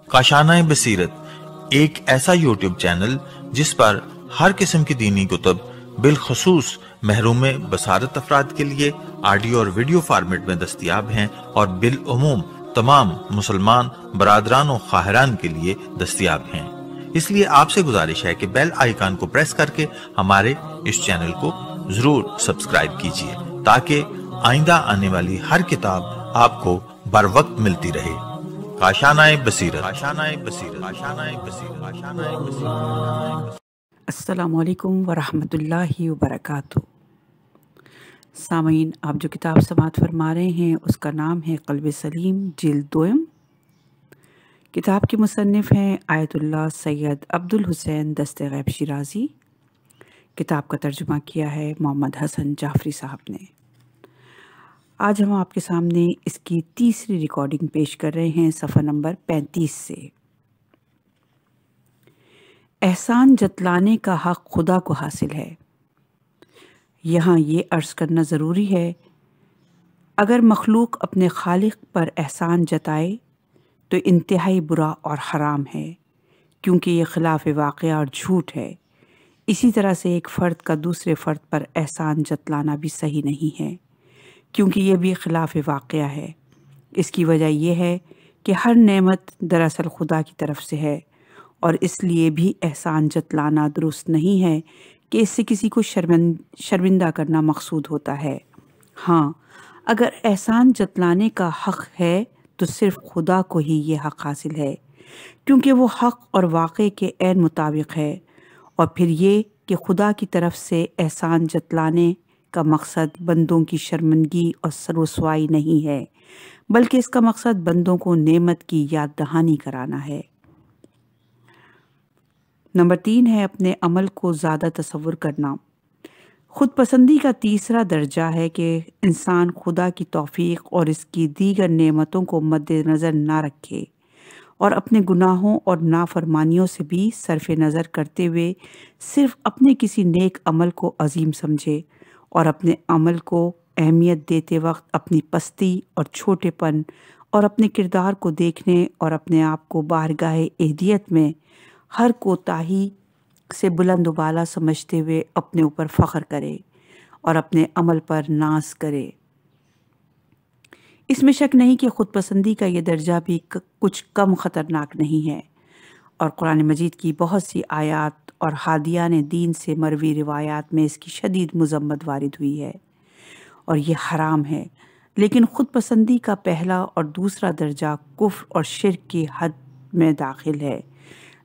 کاشانۂ بصیرت ایک ایسا یوٹیوب چینل جس پر ہر قسم کی دینی کتب بالخصوص محروم بصارت افراد کے لیے آڈیو اور ویڈیو فارمیٹ میں دستیاب ہیں اور بالعموم تمام مسلمان برادران و خواہران کے لیے دستیاب ہیں۔ اس لیے آپ سے گزارش ہے کہ بیل آئیکن کو پریس کر کے ہمارے اس چینل کو ضرور سبسکرائب کیجیے تاکہ آئندہ آنے والی ہر کتاب آپ کو بر وقت ملتی رہے۔ کاشانۂ بصیرت۔ السلام علیکم ورحمۃ اللہ وبرکاتہ۔ سامعین، آپ جو کتاب سماعت فرما رہے ہیں اس کا نام ہے قلب سلیم، جلد دوم۔ کتاب کے مصنف ہیں آیت اللہ سید عبدالحسین دست غیب شیرازی۔ کتاب کا ترجمہ کیا ہے محمد حسن جعفری صاحب نے۔ آج ہم آپ کے سامنے اس کی تیسری ریکارڈنگ پیش کر رہے ہیں صفحہ نمبر 35 سے۔ احسان جتلانے کا حق خدا کو حاصل ہے۔ یہاں یہ عرض کرنا ضروری ہے، اگر مخلوق اپنے خالق پر احسان جتائے تو انتہائی برا اور حرام ہے، کیونکہ یہ خلاف واقعہ اور جھوٹ ہے۔ اسی طرح سے ایک فرد کا دوسرے فرد پر احسان جتلانا بھی صحیح نہیں ہے، کیونکہ یہ بھی خلاف واقعہ ہے۔ اس کی وجہ یہ ہے کہ ہر نعمت دراصل خدا کی طرف سے ہے، اور اس لیے بھی احسان جتلانا درست نہیں ہے کہ اس سے کسی کو شرمندہ کرنا مقصود ہوتا ہے۔ ہاں، اگر احسان جتلانے کا حق ہے تو صرف خدا کو ہی یہ حق حاصل ہے، کیونکہ وہ حق اور واقع کے عین مطابق ہے۔ اور پھر یہ کہ خدا کی طرف سے احسان جتلانے کا مقصد بندوں کی شرمندگی اور رسوائی نہیں ہے، بلکہ اس کا مقصد بندوں کو نعمت کی یاد دہانی کرانا ہے۔ نمبر 3 ہے اپنے عمل کو زیادہ تصور کرنا۔ خود پسندی کا تیسرا درجہ ہے کہ انسان خدا کی توفیق اور اس کی دیگر نعمتوں کو مد نظر نہ رکھے اور اپنے گناہوں اور نافرمانیوں سے بھی صرف نظر کرتے ہوئے صرف اپنے کسی نیک عمل کو عظیم سمجھے، اور اپنے عمل کو اہمیت دیتے وقت اپنی پستی اور چھوٹے پن اور اپنے کردار کو دیکھنے اور اپنے آپ کو بارگاہ اہدیت میں ہر کوتاہی سے بلند و بالا سمجھتے ہوئے اپنے اوپر فخر کرے اور اپنے عمل پر ناز کرے۔ اس میں شک نہیں کہ خود پسندی کا یہ درجہ بھی کچھ کم خطرناک نہیں ہے، اور قرآن مجید کی بہت سی آیات اور ہادیان دین سے مروی روایات میں اس کی شدید مذمت وارد ہوئی ہے، اور یہ حرام ہے۔ لیکن خود پسندی کا پہلا اور دوسرا درجہ کفر اور شرک کی حد میں داخل ہے،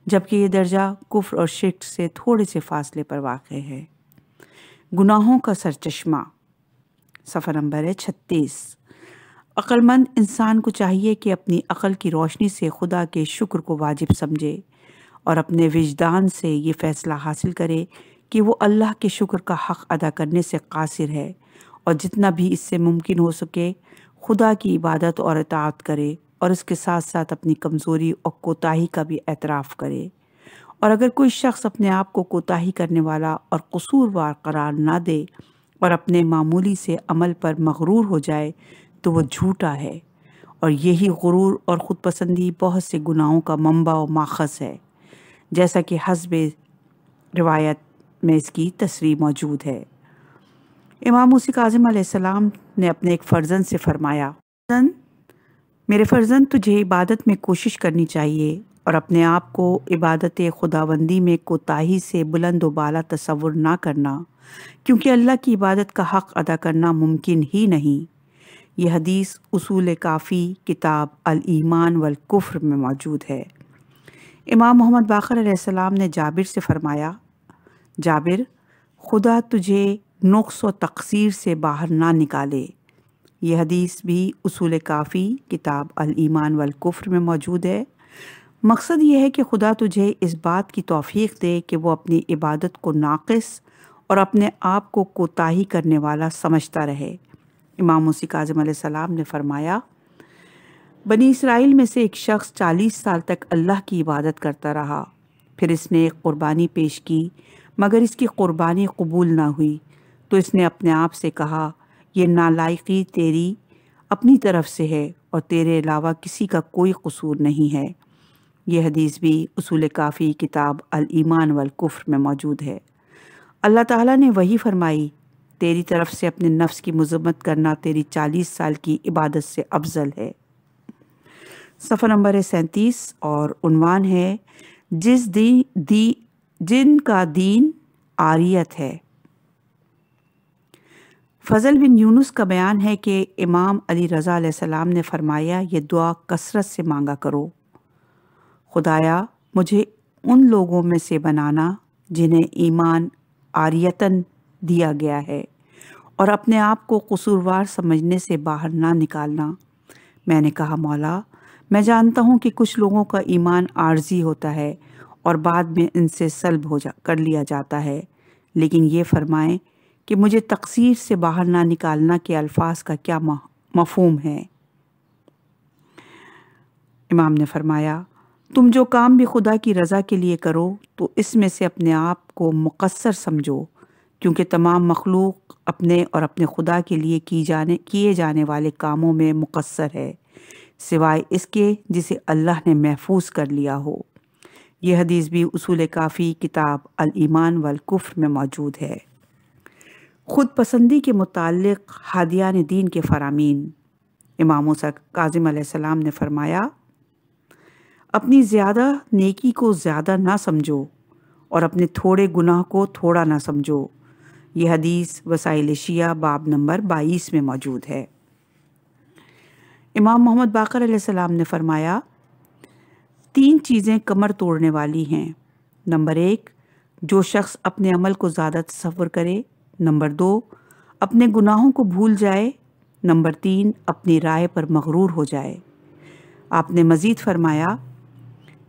جبکہ یہ درجہ کفر اور شرک سے تھوڑے سے فاصلے پر واقع ہے۔ گناہوں کا سرچشمہ، صفحہ نمبر ہے 36۔ عقل مند انسان کو چاہیے کہ اپنی عقل کی روشنی سے خدا کے شکر کو واجب سمجھے اور اپنے وجدان سے یہ فیصلہ حاصل کرے کہ وہ اللہ کے شکر کا حق ادا کرنے سے قاصر ہے، اور جتنا بھی اس سے ممکن ہو سکے خدا کی عبادت اور اطاعت کرے، اور اس کے ساتھ ساتھ اپنی کمزوری اور کوتاہی کا بھی اعتراف کرے۔ اور اگر کوئی شخص اپنے آپ کو کوتاہی کرنے والا اور قصوروار قرار نہ دے اور اپنے معمولی سے عمل پر مغرور ہو جائے تو وہ جھوٹا ہے، اور یہی غرور اور خود پسندی بہت سے گناہوں کا منبع و ماخذ ہے، جیسا کہ حسب روایت میں اس کی تصریح موجود ہے۔ امام موسیٰ کاظم علیہ السلام نے اپنے ایک فرزند سے فرمایا، میرے فرزند، تجھے عبادت میں کوشش کرنی چاہیے اور اپنے آپ کو عبادت خداوندی میں کوتاہی سے بلند و بالا تصور نہ کرنا، کیونکہ اللہ کی عبادت کا حق ادا کرنا ممکن ہی نہیں۔ یہ حدیث اصول کافی کتاب الایمان والکفر میں موجود ہے۔ امام محمد باقر علیہ السلام نے جابر سے فرمایا، جابر، خدا تجھے نقص و تقصیر سے باہر نہ نکالے۔ یہ حدیث بھی اصول کافی کتاب الایمان والکفر میں موجود ہے۔ مقصد یہ ہے کہ خدا تجھے اس بات کی توفیق دے کہ وہ اپنی عبادت کو ناقص اور اپنے آپ کو کوتاہی کرنے والا سمجھتا رہے۔ امام موسیٰ کاظم علیہ السلام نے فرمایا، بنی اسرائیل میں سے ایک شخص 40 سال تک اللہ کی عبادت کرتا رہا، پھر اس نے ایک قربانی پیش کی، مگر اس کی قربانی قبول نہ ہوئی، تو اس نے اپنے آپ سے کہا، یہ نالائقی تیری اپنی طرف سے ہے اور تیرے علاوہ کسی کا کوئی قصور نہیں ہے۔ یہ حدیث بھی اصول کافی کتاب الایمان والکفر میں موجود ہے۔ اللہ تعالیٰ نے وحی فرمائی، تیری طرف سے اپنے نفس کی مذمت کرنا تیری 40 سال کی عبادت سے افضل ہے۔ صفحہ نمبر 37 اور عنوان ہے جن کا دین عاریت ہے۔ فضل بن یونس کا بیان ہے کہ امام علی رضا علیہ السلام نے فرمایا، یہ دعا کثرت سے مانگا کرو، خدایا مجھے ان لوگوں میں سے بنانا جنہیں ایمان عاریتاً دیا گیا ہے، اور اپنے آپ کو قصوروار سمجھنے سے باہر نہ نکالنا۔ میں نے کہا، مولا میں جانتا ہوں کہ کچھ لوگوں کا ایمان عارضی ہوتا ہے اور بعد میں ان سے سلب کر لیا جاتا ہے، لیکن یہ فرمائیں کہ مجھے تقصیر سے باہر نہ نکالنا کے الفاظ کا کیا مفہوم ہے؟ امام نے فرمایا، تم جو کام بھی خدا کی رضا کے لیے کرو تو اس میں سے اپنے آپ کو مقصر سمجھو، کیونکہ تمام مخلوق اپنے اور اپنے خدا کے لیے کیے جانے والے کاموں میں مقصر ہے، سوائے اس کے جسے اللہ نے محفوظ کر لیا ہو۔ یہ حدیث بھی اصول کافی کتاب الایمان والکفر میں موجود ہے۔ خود پسندی کے متعلق ہادیان دین کے فرامین۔ امام موسیٰ کاظم علیہ السلام نے فرمایا، اپنی زیادہ نیکی کو زیادہ نہ سمجھو اور اپنے تھوڑے گناہ کو تھوڑا نہ سمجھو۔ یہ حدیث وسائل شیعہ باب نمبر 22 میں موجود ہے۔ امام محمد باقر علیہ السلام نے فرمایا، 3 چیزیں کمر توڑنے والی ہیں۔ نمبر 1، جو شخص اپنے عمل کو زیادہ تصور کرے۔ نمبر 2، اپنے گناہوں کو بھول جائے۔ نمبر 3، اپنی رائے پر مغرور ہو جائے۔ آپ نے مزید فرمایا،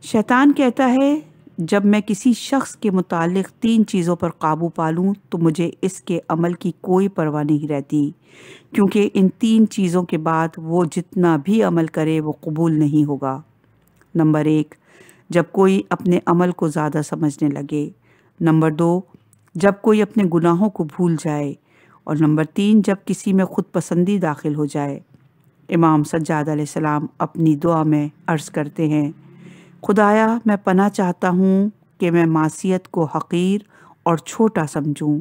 شیطان کہتا ہے جب میں کسی شخص کے متعلق 3 چیزوں پر قابو پالوں تو مجھے اس کے عمل کی کوئی پرواہ نہیں رہتی، کیونکہ ان 3 چیزوں کے بعد وہ جتنا بھی عمل کرے وہ قبول نہیں ہوگا۔ نمبر 1، جب کوئی اپنے عمل کو زیادہ سمجھنے لگے۔ نمبر 2، جب کوئی اپنے گناہوں کو بھول جائے۔ اور نمبر 3، جب کسی میں خود پسندی داخل ہو جائے۔ امام سجاد علیہ السلام اپنی دعا میں عرض کرتے ہیں، خدایا میں پناہ چاہتا ہوں کہ میں معصیت کو حقیر اور چھوٹا سمجھوں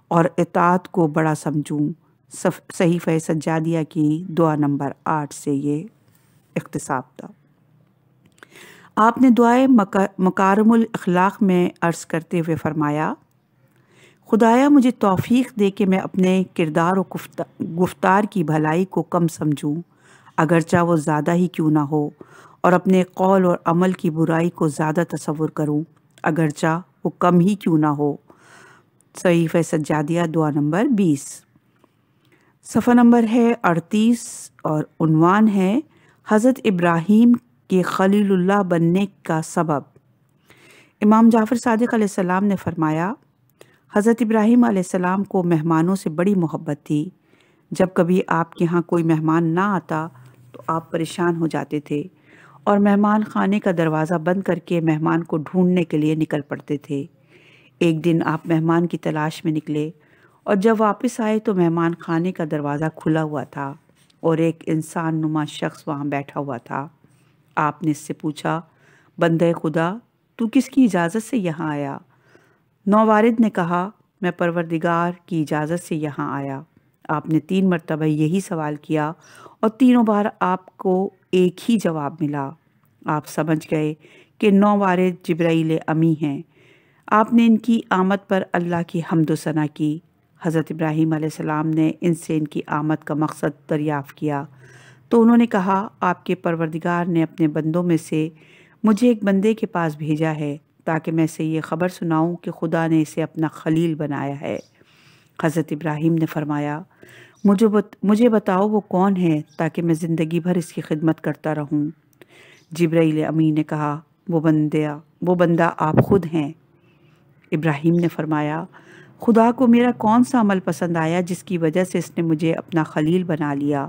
اور اطاعت کو بڑا سمجھوں۔ صحیفہ سجادیہ کی دعا نمبر 8 سے یہ اقتصاب تھا۔ آپ نے دعائے مکارم الاخلاق میں عرض کرتے ہوئے فرمایا، خدایا مجھے توفیق دے کہ میں اپنے کردار و گفتار کی بھلائی کو کم سمجھوں، اگرچہ وہ زیادہ ہی کیوں نہ ہو، اور اپنے قول اور عمل کی برائی کو زیادہ تصور کروں، اگرچہ وہ کم ہی کیوں نہ ہو۔ صحیفہ سجادیہ دعا نمبر 20۔ صفحہ نمبر ہے 38 اور عنوان ہے حضرت ابراہیم کے خلیل اللہ بننے کا سبب۔ امام جعفر صادق علیہ السلام نے فرمایا، حضرت ابراہیم علیہ السلام کو مہمانوں سے بڑی محبت تھی۔ جب کبھی آپ کے ہاں کوئی مہمان نہ آتا تو آپ پریشان ہو جاتے تھے اور مہمان خانے کا دروازہ بند کر کے مہمان کو ڈھونڈنے کے لیے نکل پڑتے تھے۔ ایک دن آپ مہمان کی تلاش میں نکلے اور جب واپس آئے تو مہمان خانے کا دروازہ کھلا ہوا تھا اور ایک انسان نما شخص وہاں بیٹھا ہوا تھا۔ آپ نے اس سے پوچھا، بندے خدا تو کس کی اجازت سے یہاں آیا؟ نووارد نے کہا، میں پروردگار کی اجازت سے یہاں آیا۔ آپ نے 3 مرتبہ یہی سوال کیا اور تینوں بار آپ کو ایک ہی جواب ملا۔ آپ سمجھ گئے کہ نووارد جبرائیل امی ہیں۔ آپ نے ان کی آمد پر اللہ کی حمد و ثنا کی۔ حضرت ابراہیم علیہ السلام نے ان سے ان کی آمد کا مقصد دریافت کیا تو انہوں نے کہا، آپ کے پروردگار نے اپنے بندوں میں سے مجھے ایک بندے کے پاس بھیجا ہے تاکہ میں اسے یہ خبر سناؤں کہ خدا نے اسے اپنا خلیل بنایا ہے۔ حضرت ابراہیم نے فرمایا، مجھے بتاؤ وہ کون ہے تاکہ میں زندگی بھر اس کی خدمت کرتا رہوں۔ جبرائیل امین نے کہا، وہ بندہ آپ خود ہیں۔ ابراہیم نے فرمایا، خدا کو میرا کون سا عمل پسند آیا جس کی وجہ سے اس نے مجھے اپنا خلیل بنا لیا؟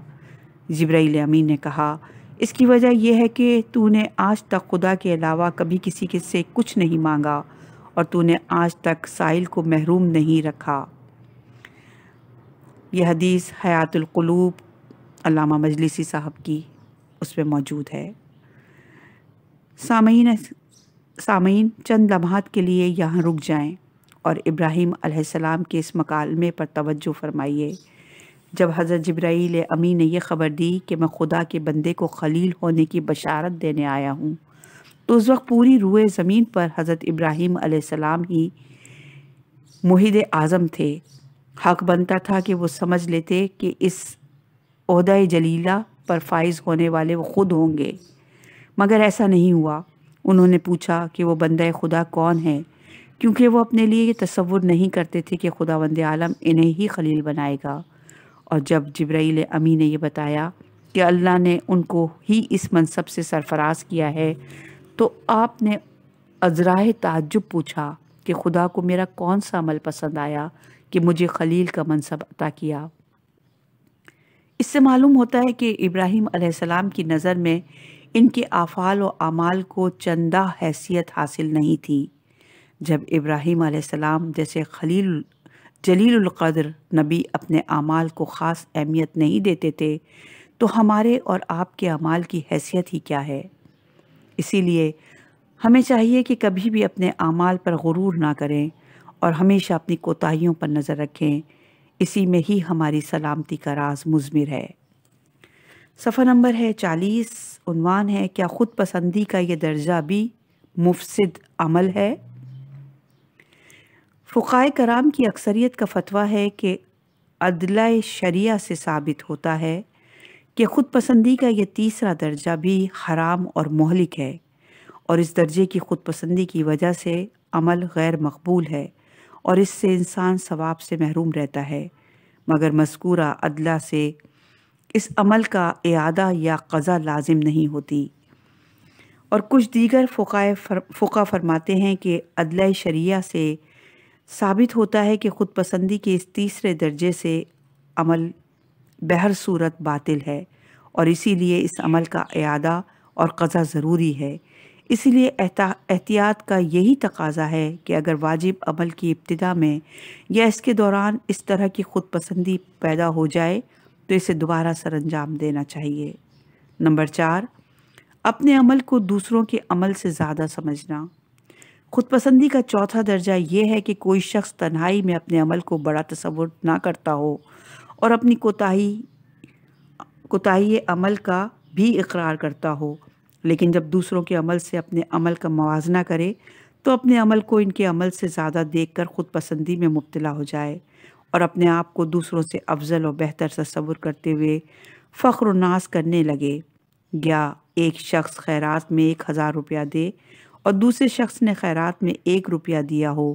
جبرائیل امین نے کہا، اس کی وجہ یہ ہے کہ تو نے آج تک خدا کے علاوہ کبھی کسی سے کچھ نہیں مانگا اور تو نے آج تک سائل کو محروم نہیں رکھا۔ یہ حدیث حیات القلوب علامہ مجلسی صاحب کی اس میں موجود ہے۔ سامعین چند لمحات کے لیے یہاں رک جائیں اور ابراہیم علیہ السلام کے اس مکالمے پر توجہ فرمائیے۔ جب حضرت جبرائیل امی نے یہ خبر دی کہ میں خدا کے بندے کو خلیل ہونے کی بشارت دینے آیا ہوں، تو اس وقت پوری روئے زمین پر حضرت ابراہیم علیہ السلام ہی موحد اعظم تھے۔ حق بنتا تھا کہ وہ سمجھ لیتے کہ اس عہدہ جلیلہ پر فائز ہونے والے وہ خود ہوں گے، مگر ایسا نہیں ہوا۔ انہوں نے پوچھا کہ وہ بندہ خدا کون ہے، کیونکہ وہ اپنے لیے یہ تصور نہیں کرتے تھے کہ خداوند عالم انہیں ہی خلیل بنائے گا۔ اور جب جبرائیل امی نے یہ بتایا کہ اللہ نے ان کو ہی اس منصب سے سرفراز کیا ہے، تو آپ نے ازراہ تعجب پوچھا کہ خدا کو میرا کون سا عمل پسند آیا کہ مجھے خلیل کا منصب عطا کیا۔ اس سے معلوم ہوتا ہے کہ ابراہیم علیہ السلام کی نظر میں ان کے افعال و اعمال کو چندہ حیثیت حاصل نہیں تھی۔ جب ابراہیم علیہ السلام جیسے جلیل القدر نبی اپنے اعمال کو خاص اہمیت نہیں دیتے تھے، تو ہمارے اور آپ کے اعمال کی حیثیت ہی کیا ہے؟ اسی لیے ہمیں چاہیے کہ کبھی بھی اپنے اعمال پر غرور نہ کریں اور ہمیشہ اپنی کوتاہیوں پر نظر رکھیں۔ اسی میں ہی ہماری سلامتی کا راز مضمر ہے۔ صفحہ نمبر ہے 40، عنوان ہے کیا خود پسندی کا یہ درجہ بھی مفسد عمل ہے؟ فقہائے کرام کی اکثریت کا فتویٰ ہے کہ عدلہ شریعہ سے ثابت ہوتا ہے کہ خود پسندی کا یہ تیسرا درجہ بھی حرام اور مہلک ہے، اور اس درجے کی خود پسندی کی وجہ سے عمل غیر مقبول ہے اور اس سے انسان ثواب سے محروم رہتا ہے، مگر مذکورہ عدلہ سے اس عمل کا اعادہ یا قضا لازم نہیں ہوتی۔ اور کچھ دیگر فقہ فرماتے ہیں کہ عدلہ شریعہ سے ثابت ہوتا ہے کہ خود پسندی کے اس تیسرے درجے سے عمل بہر صورت باطل ہے، اور اسی لیے اس عمل کا اعادہ اور قضا ضروری ہے۔ اسی لیے احتیاط کا یہی تقاضا ہے کہ اگر واجب عمل کی ابتدا میں یا اس کے دوران اس طرح کی خود پسندی پیدا ہو جائے تو اسے دوبارہ سر انجام دینا چاہیے۔ نمبر 4، اپنے عمل کو دوسروں کے عمل سے زیادہ سمجھنا۔ خود پسندی کا چوتھا درجہ یہ ہے کہ کوئی شخص تنہائی میں اپنے عمل کو بڑا تصور نہ کرتا ہو اور اپنی کوتاہی عمل کا بھی اقرار کرتا ہو، لیکن جب دوسروں کے عمل سے اپنے عمل کا موازنہ کرے تو اپنے عمل کو ان کے عمل سے زیادہ دیکھ کر خود پسندی میں مبتلا ہو جائے اور اپنے آپ کو دوسروں سے افضل و بہتر تصور کرتے ہوئے فخر و ناز کرنے لگے۔ یا ایک شخص خیرات میں 1000 روپیہ دے اور دوسرے شخص نے خیرات میں 1 روپیہ دیا ہو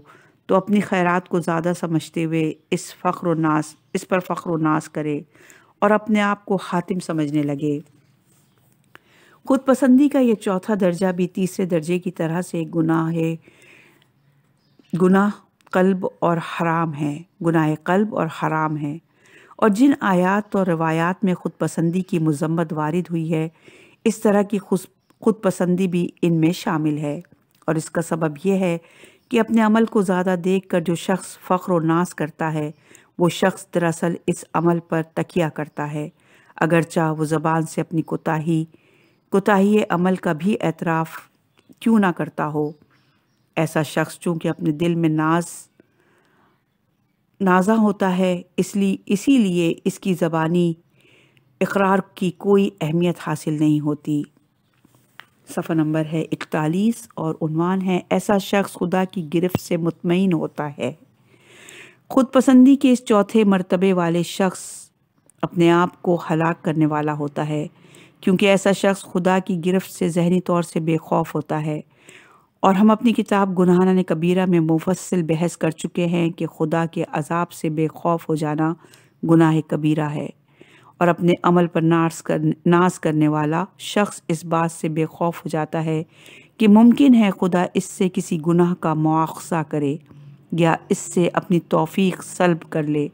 تو اپنی خیرات کو زیادہ سمجھتے ہوئے اس پر فخر و ناز کرے اور اپنے آپ کو حاتم سمجھنے لگے۔ خود پسندی کا یہ چوتھا درجہ بھی تیسرے درجے کی طرح سے گناہ قلب اور حرام ہے، اور جن آیات اور روایات میں خود پسندی کی مذمت وارد ہوئی ہے، اس طرح کی خود پسندی بھی ان میں شامل ہے، اور اس کا سبب یہ ہے کہ اپنے عمل کو زیادہ دیکھ کر جو شخص فخر و ناز کرتا ہے وہ شخص دراصل اس عمل پر تکیہ کرتا ہے، اگرچہ وہ زبان سے اپنی کوتاہی عمل کا بھی اعتراف کیوں نہ کرتا ہو۔ ایسا شخص چونکہ اپنے دل میں نازا ہوتا ہے، اسی لیے اس کی زبانی اقرار کی کوئی اہمیت حاصل نہیں ہوتی۔ صفحہ نمبر ہے 41 اور عنوان ہے ایسا شخص خدا کی گرفت سے مطمئن ہوتا ہے۔ خود پسندی کے اس چوتھے مرتبے والے شخص اپنے آپ کو ہلاک کرنے والا ہوتا ہے، کیونکہ ایسا شخص خدا کی گرفت سے ذہنی طور سے بے خوف ہوتا ہے، اور ہم اپنی کتاب گناہان کبیرہ میں مفصل بحث کر چکے ہیں کہ خدا کے عذاب سے بے خوف ہو جانا گناہ کبیرہ ہے، اور اپنے عمل پر ناز کرنے والا شخص اس بات سے بے خوف ہو جاتا ہے کہ ممکن ہے خدا اس سے کسی گناہ کا مواخذہ کرے یا اس سے اپنی توفیق سلب کر لے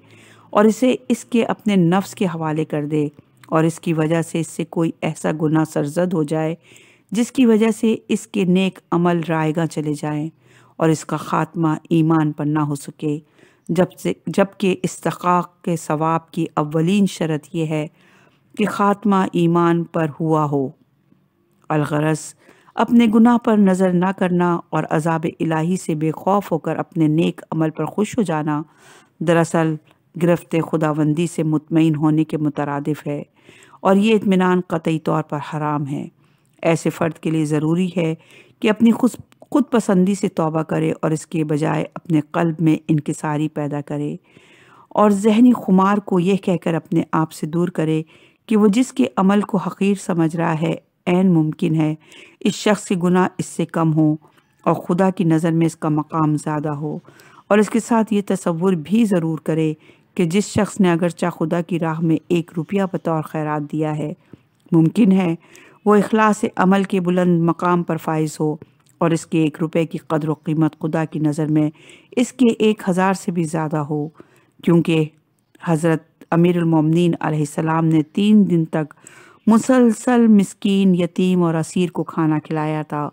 اور اسے اس کے اپنے نفس کے حوالے کر دے، اور اس کی وجہ سے اس سے کوئی ایسا گناہ سرزد ہو جائے جس کی وجہ سے اس کے نیک عمل رائیگاں چلے جائیں اور اس کا خاتمہ ایمان پر نہ ہو سکے، جبکہ استحقاق کے ثواب کی اولین شرط یہ ہے کہ خاتمہ ایمان پر ہوا ہو۔ الغرض اپنے گناہ پر نظر نہ کرنا اور عذاب الہی سے بے خوف ہو کر اپنے نیک عمل پر خوش ہو جانا دراصل گرفت خداوندی سے مطمئن ہونے کے مترادف ہے، اور یہ اطمینان قطعی طور پر حرام ہے۔ ایسے فرد کے لیے ضروری ہے کہ اپنی خود پسندی سے توبہ کرے اور اس کے بجائے اپنے قلب میں انکساری پیدا کرے اور ذہنی خمار کو یہ کہہ کر اپنے آپ سے دور کرے کہ وہ جس کے عمل کو حقیر سمجھ رہا ہے عین ممکن ہے اس شخص کے گناہ اس سے کم ہوں اور خدا کی نظر میں اس کا مقام زیادہ ہو، اور اس کے ساتھ یہ تصور بھی ضرور کرے کہ جس شخص نے اگرچہ خدا کی راہ میں 1 روپیہ بطور خیرات دیا ہے، ممکن ہے وہ اخلاص عمل کے بلند مقام پر فائز ہو اور اس کے 1 روپے کی قدر و قیمت خدا کی نظر میں اس کے 1000 سے بھی زیادہ ہو، کیونکہ حضرت امیر المومنین علیہ السلام نے 3 دن تک مسلسل مسکین، یتیم اور اسیر کو کھانا کھلایا تھا،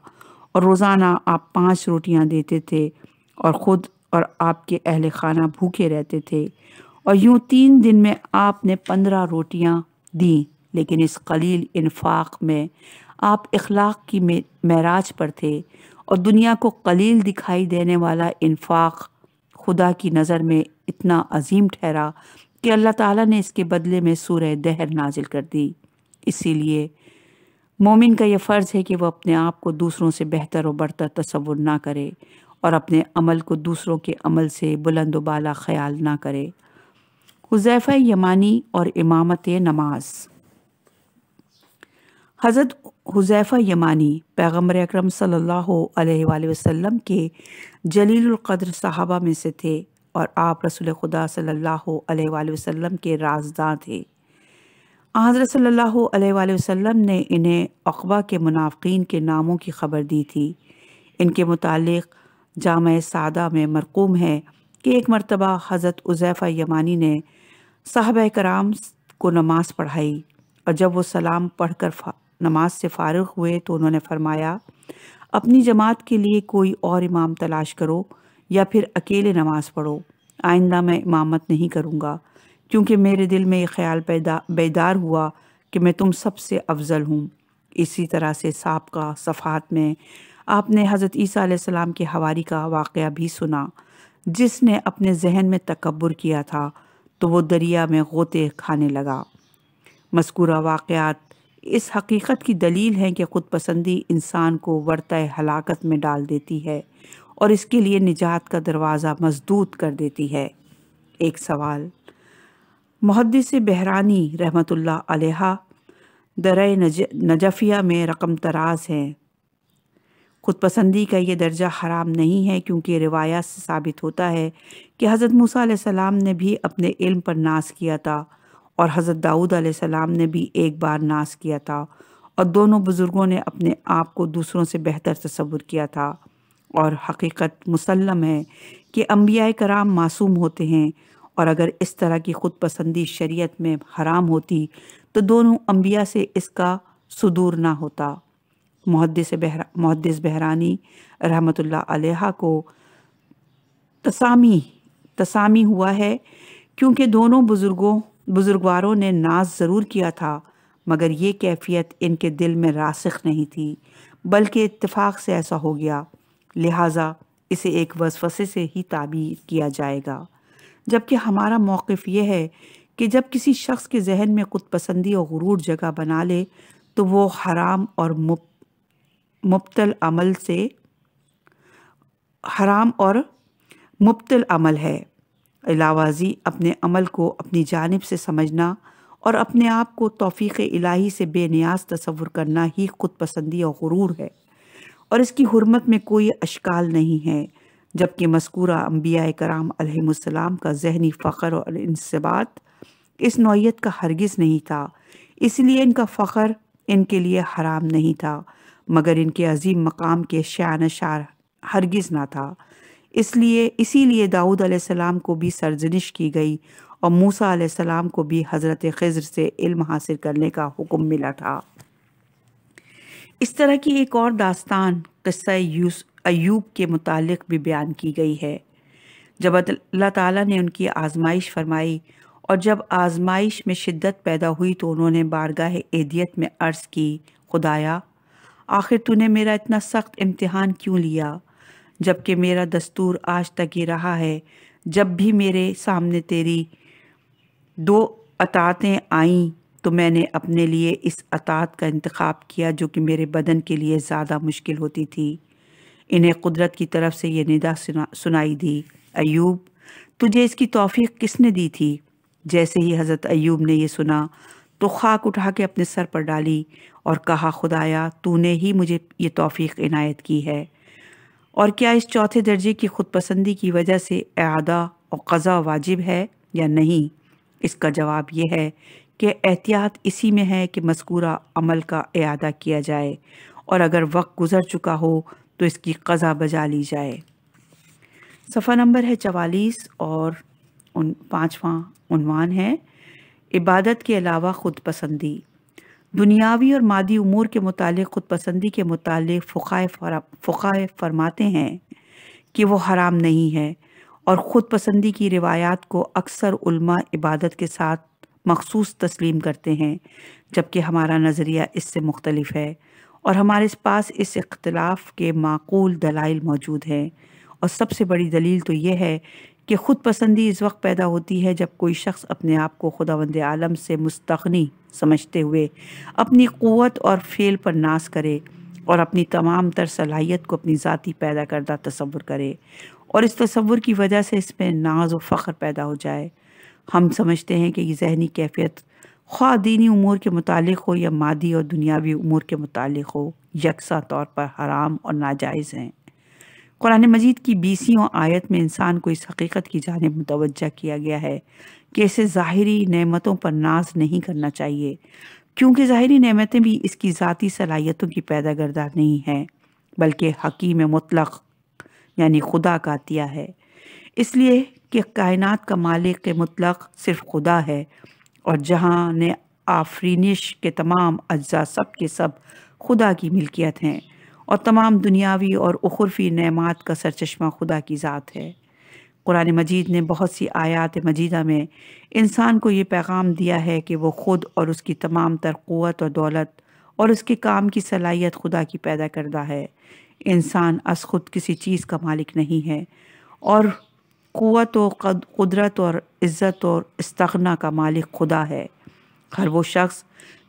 اور روزانہ آپ 5 روٹیاں دیتے تھے اور خود اور آپ کے اہل خانہ بھوکے رہتے تھے، اور یوں 3 دن میں آپ نے 15 روٹیاں دیں، لیکن اس قلیل انفاق میں آپ اخلاق کی معراج پر تھے، اور دنیا کو قلیل دکھائی دینے والا انفاق خدا کی نظر میں اتنا عظیم ٹھہرا کہ اللہ تعالیٰ نے اس کے بدلے میں سورہ دہر نازل کر دی۔ اسی لیے مومن کا یہ فرض ہے کہ وہ اپنے آپ کو دوسروں سے بہتر و برتر تصور نہ کرے اور اپنے عمل کو دوسروں کے عمل سے بلند و بالا خیال نہ کرے۔ حذیفہ یمانی اور امامت نماز۔ حضرت حذیفہ یمانی پیغمبر اکرم صلی اللہ علیہ وآلہ وسلم کے جلیل القدر صحابہ میں سے تھے، اور آپ رسول خدا صلی اللہ علیہ وآلہ وسلم کے رازداں تھے۔ حضرت صلی اللہ علیہ وآلہ وسلم نے انہیں عقبہ کے منافقین کے ناموں کی خبر دی تھی۔ ان کے متعلق جامع سعدہ میں مرقوم ہے کہ ایک مرتبہ حضرت حذیفہ یمانی نے صحابہ کرام کو نماز پڑھائی، اور جب وہ سلام پڑھ کر نماز سے فارغ ہوئے تو انہوں نے فرمایا، اپنی جماعت کے لیے کوئی اور امام تلاش کرو یا پھر اکیلے نماز پڑھو، آئندہ میں امامت نہیں کروں گا، کیونکہ میرے دل میں یہ خیال بیدار ہوا کہ میں تم سب سے افضل ہوں۔ اسی طرح سے سابقہ صفحات میں آپ نے حضرت عیسیٰ علیہ السلام کے حواری کا واقعہ بھی سنا، جس نے اپنے ذہن میں تکبر کیا تھا تو وہ دریا میں غوطے کھانے لگا۔ مذکورہ واقعات اس حقیقت کی دلیل ہیں کہ خود پسندی انسان کو ورطہ ہلاکت میں ڈال دیتی ہے اور اس کے لیے نجات کا دروازہ مسدود کر دیتی ہے۔ ایک سوال، محدث بحرانی رحمۃ اللہ علیہ درہ نجفیہ میں رقم طراز ہیں۔ خود پسندی کا یہ درجہ حرام نہیں ہے، کیونکہ روایات سے ثابت ہوتا ہے کہ حضرت موسیٰ علیہ السلام نے بھی اپنے علم پر ناز کیا تھا، اور حضرت داؤد علیہ السلام نے بھی ایک بار ناز کیا تھا، اور دونوں بزرگوں نے اپنے آپ کو دوسروں سے بہتر تصور کیا تھا۔ اور حقیقت مسلم ہے کہ انبیاء کرام معصوم ہوتے ہیں، اور اگر اس طرح کی خود پسندی شریعت میں حرام ہوتی تو دونوں انبیاء سے اس کا صدور نہ ہوتا۔ محدث بحرانی رحمۃ اللہ علیہ کو تسامی ہوا ہے، کیونکہ دونوں بزرگواروں نے ناز ضرور کیا تھا، مگر یہ کیفیت ان کے دل میں راسخ نہیں تھی، بلکہ اتفاق سے ایسا ہو گیا، لہٰذا اسے ایک وسوسے سے ہی تعبیر کیا جائے گا۔ جبکہ ہمارا موقف یہ ہے کہ جب کسی شخص کے ذہن میں خود پسندی اور غرور جگہ بنا لے تو وہ حرام اور مبطل عمل ہے۔ علاوہ ازیں اپنے عمل کو اپنی جانب سے سمجھنا اور اپنے آپ کو توفیق الہی سے بے نیاز تصور کرنا ہی خود پسندی اور غرور ہے، اور اس کی حرمت میں کوئی اشکال نہیں ہے، جبکہ مذکورہ انبیاء کرام علیہم السلام کا ذہنی فخر اور انضباط اس نوعیت کا ہرگز نہیں تھا، اس لیے ان کا فخر ان کے لیے حرام نہیں تھا، مگر ان کے عظیم مقام کے شان شار ہرگز نہ تھا۔ اسی لیے داؤد علیہ السلام کو بھی سرزنش کی گئی، اور موسیٰ علیہ السلام کو بھی حضرت خضر سے علم حاصل کرنے کا حکم ملا تھا۔ اس طرح کی ایک اور داستان قصہ ایوب کے متعلق بھی بیان کی گئی ہے۔ جب اللہ تعالیٰ نے ان کی آزمائش فرمائی اور جب آزمائش میں شدت پیدا ہوئی تو انہوں نے بارگاہ ایدیت میں عرض کی، خدایا آخر تو نے میرا اتنا سخت امتحان کیوں لیا، جبکہ میرا دستور آج تک یہ رہا ہے جب بھی میرے سامنے تیری دو اطاعتیں آئیں تو میں نے اپنے لیے اس اطاعت کا انتخاب کیا جو کہ میرے بدن کے لیے زیادہ مشکل ہوتی تھی۔ انہیں قدرت کی طرف سے یہ ندا سنائی دی، ایوب تجھے اس کی توفیق کس نے دی تھی؟ جیسے ہی حضرت ایوب نے یہ سنا تو خاک اٹھا کے اپنے سر پر ڈالی اور کہا، خدایا تو نے ہی مجھے یہ توفیق عنایت کی ہے، اور کیا اس چوتھے درجے کی خود پسندی کی وجہ سے اعادہ اور قضا واجب ہے یا نہیں؟ اس کا جواب یہ ہے کہ احتیاط اسی میں ہے کہ مذکورہ عمل کا اعادہ کیا جائے، اور اگر وقت گزر چکا ہو تو اس کی قضا بجا لی جائے۔ صفحہ نمبر ہے 44 اور 5واں عنوان ہے عبادت کے علاوہ خود پسندی۔ دنیاوی اور مادی امور کے متعلق خود پسندی کے متعلق فقہائے فرماتے ہیں کہ وہ حرام نہیں ہے، اور خود پسندی کی روایات کو اکثر علماء عبادت کے ساتھ مخصوص تسلیم کرتے ہیں، جبکہ ہمارا نظریہ اس سے مختلف ہے اور ہمارے پاس اس اختلاف کے معقول دلائل موجود ہیں۔ اور سب سے بڑی دلیل تو یہ ہے کہ خود پسندی اس وقت پیدا ہوتی ہے جب کوئی شخص اپنے آپ کو خداوند عالم سے مستغنی سمجھتے ہوئے اپنی قوت اور فعل پر ناز کرے اور اپنی تمام تر صلاحیت کو اپنی ذاتی پیدا کردہ تصور کرے، اور اس تصور کی وجہ سے اس میں ناز و فخر پیدا ہو جائے۔ ہم سمجھتے ہیں کہ یہ ذہنی کیفیت خواہ دینی امور کے متعلق ہو یا مادی اور دنیاوی امور کے متعلق ہو، یکساں طور پر حرام اور ناجائز ہیں۔ قرآن مجید کی 20ویں آیت میں انسان کو اس حقیقت کی جانب متوجہ کیا گیا ہے کہ اسے ظاہری نعمتوں پر ناز نہیں کرنا چاہیے، کیونکہ ظاہری نعمتیں بھی اس کی ذاتی صلاحیتوں کی پیدا کردہ نہیں ہیں، بلکہ حکیم مطلق یعنی خدا کا عطیہ ہے، اس لیے کہ کائنات کا مالک مطلق صرف خدا ہے، اور جہاں نے آفرینش کے تمام اجزاء سب کے سب خدا کی ملکیت ہیں، اور تمام دنیاوی اور اخروی نعمات کا سرچشمہ خدا کی ذات ہے۔ قرآن مجید نے بہت سی آیات مجیدہ میں انسان کو یہ پیغام دیا ہے کہ وہ خود اور اس کی تمام تر قوت اور دولت اور اس کے کام کی صلاحیت خدا کی پیدا کردہ ہے۔ انسان از خود کسی چیز کا مالک نہیں ہے، اور قوت و قدرت اور عزت اور استغنا کا مالک خدا ہے۔ ہر وہ شخص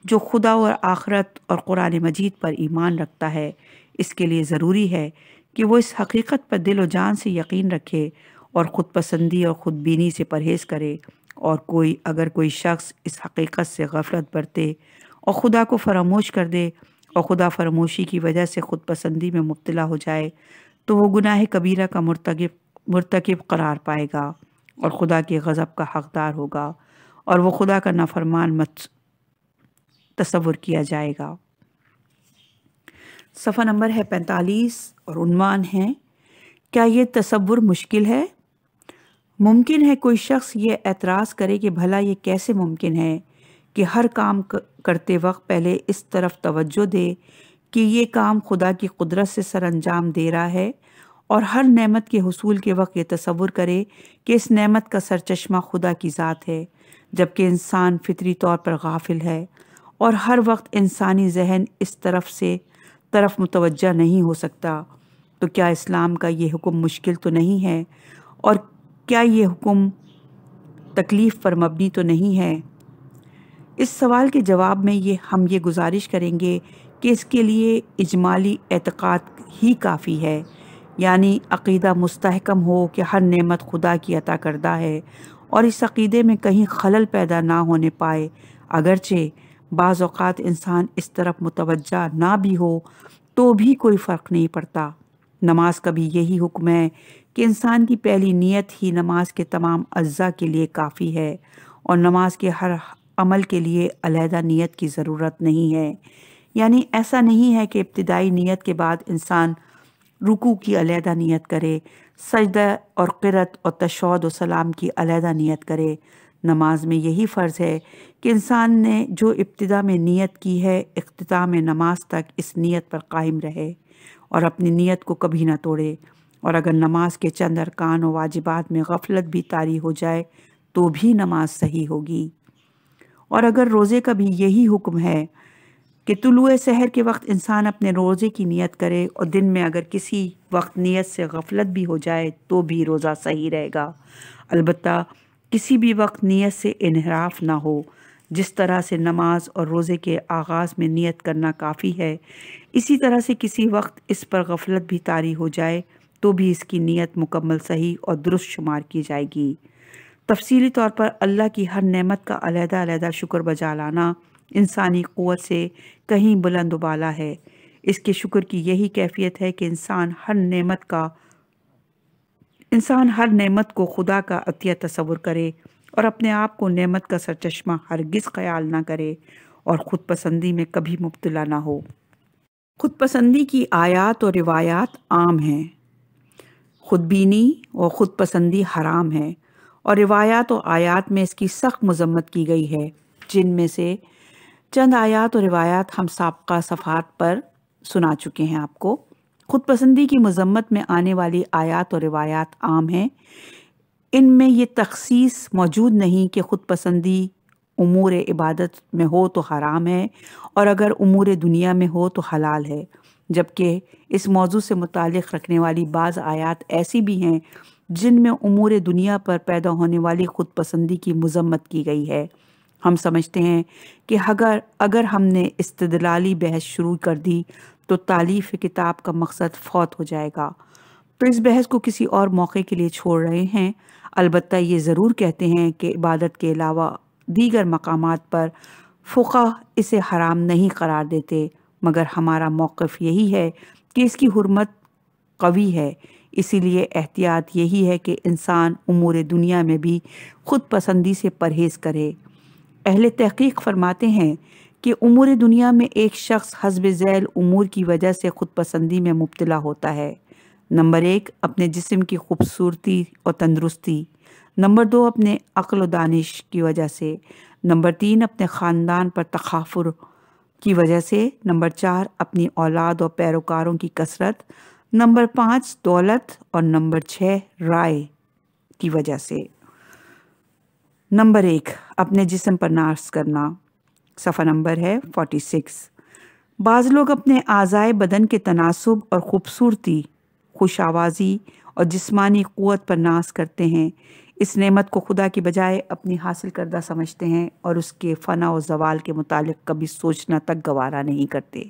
جو خدا اور آخرت اور قرآن مجید پر ایمان رکھتا ہے، اس کے لیے ضروری ہے کہ وہ اس حقیقت پر دل و جان سے یقین رکھے اور خود پسندی اور خود بینی سے پرہیز کرے، اور اگر کوئی شخص اس حقیقت سے غفلت برتے اور خدا کو فراموش کر دے اور خدا فراموشی کی وجہ سے خود پسندی میں مبتلا ہو جائے تو وہ گناہ کبیرہ کا مرتکب قرار پائے گا اور خدا کے غضب کا حقدار ہوگا، اور وہ خدا کا نافرمان تصور کیا جائے گا۔ صفحہ نمبر ہے 45 اور عنوان ہے کیا یہ تصور مشکل ہے؟ ممکن ہے کوئی شخص یہ اعتراض کرے کہ بھلا یہ کیسے ممکن ہے کہ ہر کام کرتے وقت پہلے اس طرف توجہ دے کہ یہ کام خدا کی قدرت سے سر انجام دے رہا ہے، اور ہر نعمت کے حصول کے وقت یہ تصور کرے کہ اس نعمت کا سرچشمہ خدا کی ذات ہے، جبکہ انسان فطری طور پر غافل ہے اور ہر وقت انسانی ذہن اس طرف متوجہ نہیں ہو سکتا۔ تو کیا اسلام کا یہ حکم مشکل تو نہیں ہے، اور کیا یہ حکم تکلیف پر مبنی تو نہیں ہے؟ اس سوال کے جواب میں ہم یہ گزارش کریں گے کہ اس کے لیے اجمالی اعتقاد ہی کافی ہے، یعنی عقیدہ مستحکم ہو کہ ہر نعمت خدا کی عطا کردہ ہے، اور اس عقیدے میں کہیں خلل پیدا نہ ہونے پائے۔ اگرچہ بعض اوقات انسان اس طرف متوجہ نہ بھی ہو تو بھی کوئی فرق نہیں پڑتا۔ نماز کا بھی یہی حکم ہے کہ انسان کی پہلی نیت ہی نماز کے تمام اجزاء کے لیے کافی ہے، اور نماز کے ہر عمل کے لیے علیحدہ نیت کی ضرورت نہیں ہے۔ یعنی ایسا نہیں ہے کہ ابتدائی نیت کے بعد انسان رکوع کی علیحدہ نیت کرے، سجدہ اور قرأت اور تشہد و سلام کی علیحدہ نیت کرے۔ نماز میں یہی فرض ہے کہ انسان نے جو ابتدا میں نیت کی ہے اختتام نماز تک اس نیت پر قائم رہے اور اپنی نیت کو کبھی نہ توڑے، اور اگر نماز کے چند ارکان و واجبات میں غفلت بھی طاری ہو جائے تو بھی نماز صحیح ہوگی۔ اور اگر روزے کا بھی یہی حکم ہے کہ طلوع سحر کے وقت انسان اپنے روزے کی نیت کرے اور دن میں اگر کسی وقت نیت سے غفلت بھی ہو جائے تو بھی روزہ صحیح رہے گا، البتہ کسی بھی وقت نیت سے انحراف نہ ہو۔ جس طرح سے نماز اور روزے کے آغاز میں نیت کرنا کافی ہے، اسی طرح سے کسی وقت اس پر غفلت بھی طاری ہو جائے تو بھی اس کی نیت مکمل صحیح اور درست شمار کی جائے گی۔ تفصیلی طور پر اللہ کی ہر نعمت کا علیحدہ علیحدہ شکر بجا لانا انسانی قوت سے کہیں بلند و بالا ہے۔ اس کے شکر کی یہی کیفیت ہے کہ انسان ہر نعمت کو خدا کا عطیہ تصور کرے اور اپنے آپ کو نعمت کا سرچشمہ ہرگز خیال نہ کرے اور خود پسندی میں کبھی مبتلا نہ ہو۔ خود پسندی کی آیات اور روایات عام ہیں۔ خود بینی اور خود پسندی حرام ہے، اور روایات و آیات میں اس کی سخت مذمت کی گئی ہے، جن میں سے چند آیات و روایات ہم سابقہ صفحات پر سنا چکے ہیں آپ کو۔ خود پسندی کی مذمت میں آنے والی آیات و روایات عام ہیں۔ ان میں یہ تخصیص موجود نہیں کہ خود پسندی امور عبادت میں ہو تو حرام ہے اور اگر امور دنیا میں ہو تو حلال ہے، جبکہ اس موضوع سے متعلق رکھنے والی بعض آیات ایسی بھی ہیں جن میں امور دنیا پر پیدا ہونے والی خود پسندی کی مذمت کی گئی ہے۔ ہم سمجھتے ہیں کہ اگر ہم نے استدلالی بحث شروع کر دی تو تالیف کتاب کا مقصد فوت ہو جائے گا، تو اس بحث کو کسی اور موقع کے لیے چھوڑ رہے ہیں۔ البتہ یہ ضرور کہتے ہیں کہ عبادت کے علاوہ دیگر مقامات پر فقہ اسے حرام نہیں قرار دیتے، مگر ہمارا موقف یہی ہے کہ اس کی حرمت قوی ہے۔ اسی لیے احتیاط یہی ہے کہ انسان امور دنیا میں بھی خود پسندی سے پرہیز کرے۔ اہل تحقیق فرماتے ہیں کہ امور دنیا میں ایک شخص حسب ذیل امور کی وجہ سے خود پسندی میں مبتلا ہوتا ہے۔ نمبر 1، اپنے جسم کی خوبصورتی اور تندرستی۔ نمبر 2، اپنے عقل و دانش کی وجہ سے۔ نمبر 3، اپنے خاندان پر تکافر کی وجہ سے۔ نمبر 4، اپنی اولاد اور پیروکاروں کی کثرت۔ نمبر 5، دولت، اور نمبر 6، رائے کی وجہ سے۔ نمبر 1، اپنے جسم پر ناز کرنا۔ صفحہ نمبر ہے 46۔ بعض لوگ اپنے اعضائے بدن کے تناسب اور خوبصورتی، خوش آوازی اور جسمانی قوت پر ناز کرتے ہیں۔ اس نعمت کو خدا کی بجائے اپنی حاصل کردہ سمجھتے ہیں اور اس کے فنا و زوال کے متعلق کبھی سوچنا تک گوارا نہیں کرتے۔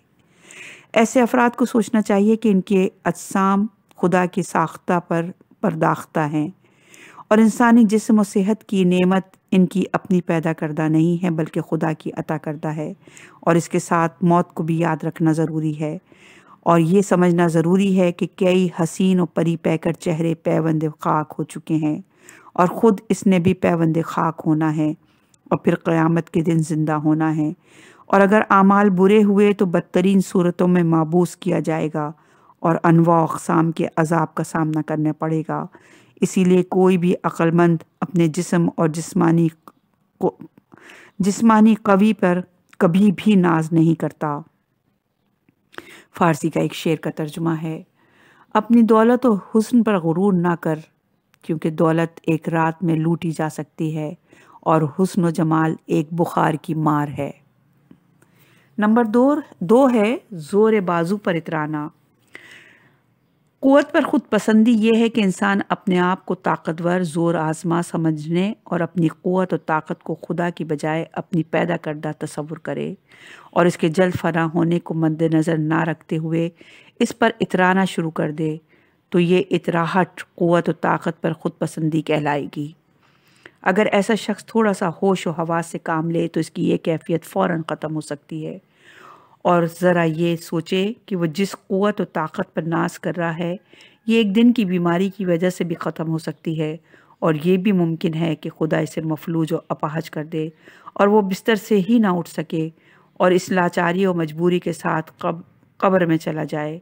ایسے افراد کو سوچنا چاہیے کہ ان کے اجسام خدا کی ساختہ پر پرداختہ ہیں اور انسانی جسم و صحت کی نعمت ان کی اپنی پیدا کردہ نہیں ہے بلکہ خدا کی عطا کردہ ہے، اور اس کے ساتھ موت کو بھی یاد رکھنا ضروری ہے اور یہ سمجھنا ضروری ہے کہ کئی حسین و پری پیکر چہرے پیوند خاک ہو چکے ہیں اور خود اس نے بھی پیوند خاک ہونا ہے اور پھر قیامت کے دن زندہ ہونا ہے، اور اگر اعمال برے ہوئے تو بدترین صورتوں میں محبوس کیا جائے گا اور انواع و اقسام کے عذاب کا سامنا کرنا پڑے گا۔ اسی لیے کوئی بھی عقل مند اپنے جسم اور جسمانی قوی پر کبھی بھی ناز نہیں کرتا۔ فارسی کا ایک شعر کا ترجمہ ہے: اپنی دولت و حسن پر غرور نہ کر، کیونکہ دولت ایک رات میں لوٹی جا سکتی ہے اور حسن و جمال ایک بخار کی مار ہے۔ نمبر 2 ہے زور بازو پر اترانا۔ قوت پر خود پسندی یہ ہے کہ انسان اپنے آپ کو طاقتور، زور آزما سمجھنے اور اپنی قوت و طاقت کو خدا کی بجائے اپنی پیدا کردہ تصور کرے اور اس کے جلد فنا ہونے کو مد نظر نہ رکھتے ہوئے اس پر اترانا شروع کر دے، تو یہ اتراہٹ قوت و طاقت پر خود پسندی کہلائے گی۔ اگر ایسا شخص تھوڑا سا ہوش و حواس سے کام لے تو اس کی یہ کیفیت فوراً ختم ہو سکتی ہے، اور ذرا یہ سوچے کہ وہ جس قوت و طاقت پر ناز کر رہا ہے یہ ایک دن کی بیماری کی وجہ سے بھی ختم ہو سکتی ہے، اور یہ بھی ممکن ہے کہ خدا اسے مفلوج و اپاہج کر دے اور وہ بستر سے ہی نہ اٹھ سکے اور اس لاچاری و مجبوری کے ساتھ قبر میں چلا جائے۔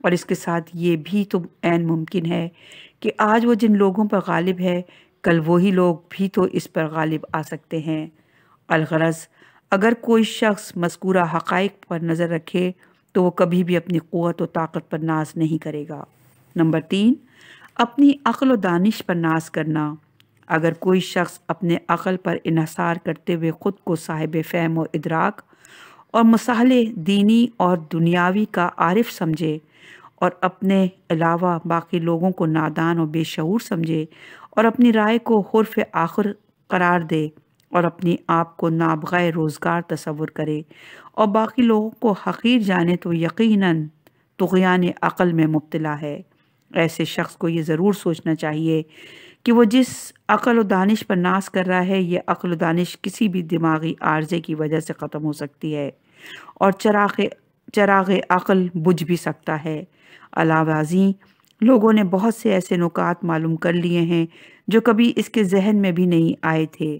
اور اس کے ساتھ یہ بھی تو عین ممکن ہے کہ آج وہ جن لوگوں پر غالب ہے کل وہی لوگ بھی تو اس پر غالب آ سکتے ہیں۔ الغرض اگر کوئی شخص مذکورہ حقائق پر نظر رکھے تو وہ کبھی بھی اپنی قوت و طاقت پر ناز نہیں کرے گا۔ نمبر 3، اپنی عقل و دانش پر ناز کرنا۔ اگر کوئی شخص اپنے عقل پر انحصار کرتے ہوئے خود کو صاحب فہم و ادراک اور مصالح دینی اور دنیاوی کا عارف سمجھے اور اپنے علاوہ باقی لوگوں کو نادان و بے شعور سمجھے اور اپنی رائے کو حرف آخر قرار دے اور اپنی آپ کو نابغہ روزگار تصور کرے اور باقی لوگوں کو حقیر جانے تو یقیناً طغیان عقل میں مبتلا ہے۔ ایسے شخص کو یہ ضرور سوچنا چاہیے کہ وہ جس عقل و دانش پر ناز کر رہا ہے، یہ عقل و دانش کسی بھی دماغی عارضے کی وجہ سے ختم ہو سکتی ہے اور چراغ عقل بجھ بھی سکتا ہے۔ علاوہ ازیں لوگوں نے بہت سے ایسے نکات معلوم کر لیے ہیں جو کبھی اس کے ذہن میں بھی نہیں آئے تھے۔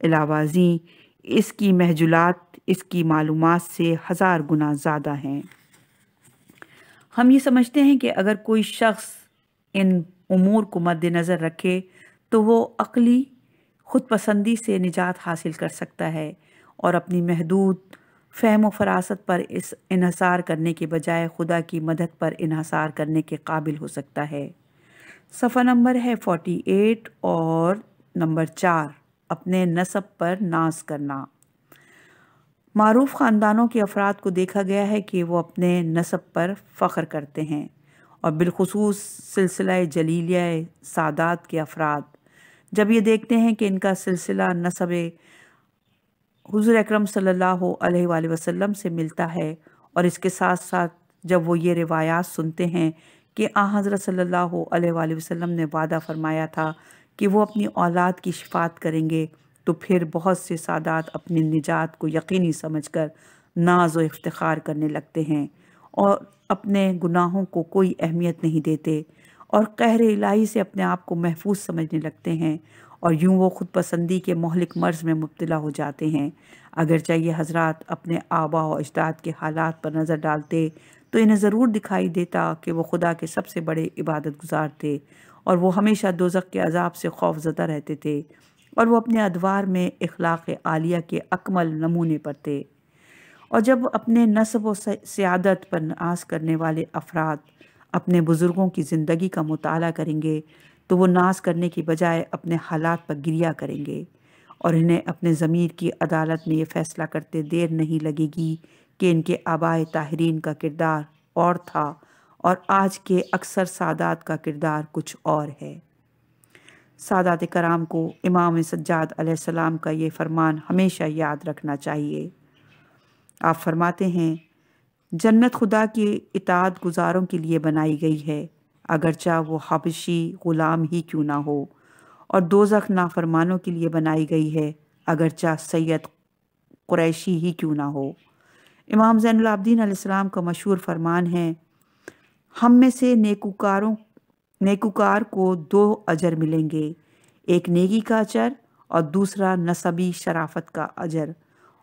علاوہ ازیں اس کی محجولات اس کی معلومات سے 1000 گنا زیادہ ہیں۔ ہم یہ سمجھتے ہیں کہ اگر کوئی شخص ان امور کو مد نظر رکھے تو وہ عقلی خود پسندی سے نجات حاصل کر سکتا ہے اور اپنی محدود فہم و فراست پر اس انحصار کرنے کے بجائے خدا کی مدد پر انحصار کرنے کے قابل ہو سکتا ہے۔ صفحہ نمبر ہے 48 اور نمبر 4، اپنے نسب پر ناز کرنا۔ معروف خاندانوں کے افراد کو دیکھا گیا ہے کہ وہ اپنے نسب پر فخر کرتے ہیں، اور بالخصوص سلسلہ جلیلیہ سادات کے افراد جب یہ دیکھتے ہیں کہ ان کا سلسلہ نسب حضور اکرم صلی اللہ علیہ وآلہ وسلم سے ملتا ہے، اور اس کے ساتھ ساتھ جب وہ یہ روایات سنتے ہیں کہ حضرت صلی اللہ علیہ وآلہ وسلم نے وعدہ فرمایا تھا کہ وہ اپنی اولاد کی شفاعت کریں گے، تو پھر بہت سے سادات اپنی نجات کو یقینی سمجھ کر ناز و افتخار کرنے لگتے ہیں اور اپنے گناہوں کو کوئی اہمیت نہیں دیتے اور قہر الہی سے اپنے آپ کو محفوظ سمجھنے لگتے ہیں، اور یوں وہ خود پسندی کے مہلک مرض میں مبتلا ہو جاتے ہیں۔ اگرچہ یہ حضرات اپنے آباء و اجداد کے حالات پر نظر ڈالتے تو انہیں ضرور دکھائی دیتا کہ وہ خدا کے سب سے بڑے عبادت گزار تھے، اور وہ ہمیشہ دوزخ کے عذاب سے خوف زدہ رہتے تھے، اور وہ اپنے ادوار میں اخلاق عالیہ کے اکمل نمونے پر تھے۔ اور جب اپنے نسب و سیادت پر ناز کرنے والے افراد اپنے بزرگوں کی زندگی کا مطالعہ کریں گے تو وہ ناز کرنے کی بجائے اپنے حالات پر گریہ کریں گے، اور انہیں اپنے ضمیر کی عدالت میں یہ فیصلہ کرتے دیر نہیں لگے گی کہ ان کے آبائے طاہرین کا کردار اور تھا اور آج کے اکثر سادات کا کردار کچھ اور ہے۔ سادات کرام کو امام سجاد علیہ السلام کا یہ فرمان ہمیشہ یاد رکھنا چاہیے۔ آپ فرماتے ہیں، جنت خدا کی اطاعت گزاروں کے لیے بنائی گئی ہے، اگرچہ وہ حبشی غلام ہی کیوں نہ ہو، اور دوزخ نافرمانوں کے لیے بنائی گئی ہے، اگرچہ سید قریشی ہی کیوں نہ ہو۔ امام زین العابدین علیہ السلام کا مشہور فرمان ہے، ہم میں سے نیکوکار کو 2 اجر ملیں گے، ایک نیکی کا اجر اور دوسرا نسبی شرافت کا اجر،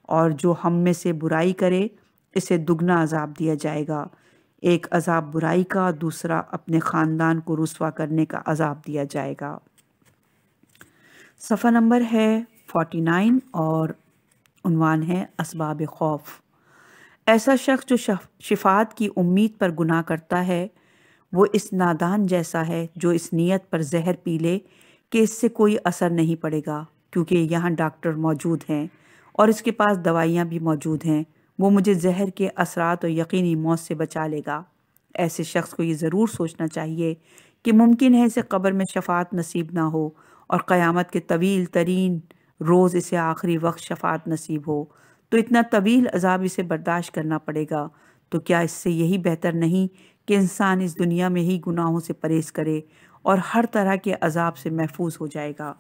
اور جو ہم میں سے برائی کرے اسے دگنا عذاب دیا جائے گا، ایک عذاب برائی کا، دوسرا اپنے خاندان کو رسوا کرنے کا عذاب دیا جائے گا۔ صفحہ نمبر ہے 49 اور عنوان ہے اسباب خوف۔ ایسا شخص جو شفاعت کی امید پر گناہ کرتا ہے وہ اس نادان جیسا ہے جو اس نیت پر زہر پی لے کہ اس سے کوئی اثر نہیں پڑے گا، کیونکہ یہاں ڈاکٹر موجود ہیں اور اس کے پاس دوائیاں بھی موجود ہیں، وہ مجھے زہر کے اثرات اور یقینی موت سے بچا لے گا۔ ایسے شخص کو یہ ضرور سوچنا چاہیے کہ ممکن ہے اسے قبر میں شفاعت نصیب نہ ہو اور قیامت کے طویل ترین روز اسے آخری وقت شفاعت نصیب ہو، تو اتنا طویل عذاب اسے برداشت کرنا پڑے گا۔ تو کیا اس سے یہی بہتر نہیں کہ انسان اس دنیا میں ہی گناہوں سے پرہیز کرے اور ہر طرح کے عذاب سے محفوظ ہو جائے گا؟